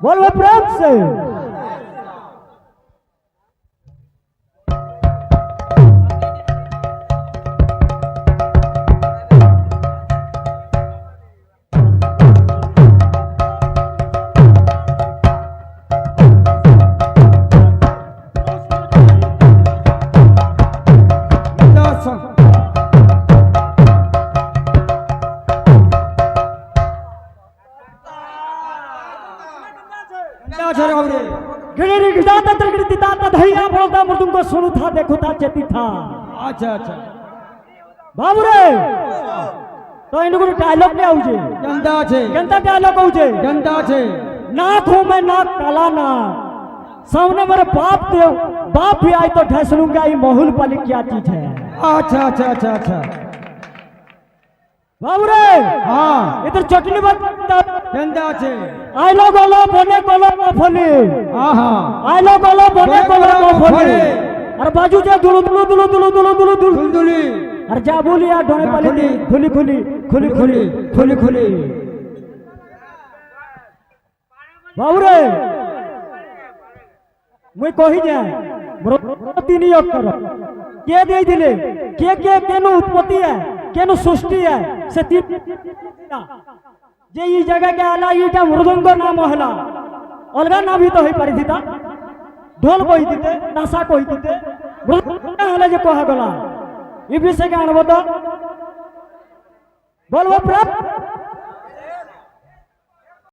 बोलो प्रेम से। मृदुंग सुनु था देखो था चेती था। अच्छा अच्छा बाबू रे तो इन डायलॉग ने आउजे जनता छे जनता डायलॉग आउजे जनता छे नाक हो मैं नाक काला ना सामने मेरे बाप भी आए तो ढस लूंगा ये मोहुल पाली क्या चीज है। अच्छा अच्छा अच्छा अच्छा बाबू रे हाँ इधर चटनी बता जनता छे आई लो गोलो बने गोलो मफली हाँ हाँ आई लो गोलो बने गोलो मफली अरे बाजू जा दुलु दुलु दुलु दुलु दुलु दुलु दुलु दुलदुली अरे जा बोलिया ढोने पाली थी खुली खुली खुली खुली खुली खुली बाबू रे मुई कही जाए व्रती नियोग करो के दे दिले के केनु उत्पत्ति है केनु सृष्टि है से जे ई जगह के आला ईटा मृदंग नाम हला अलगा ना भी तो होई पारि दिता ढोल कोई दिते नासा कोई दिते मृदंग हला जे कहा गला ई विषय के अनबो तो बोलबो प्राप्त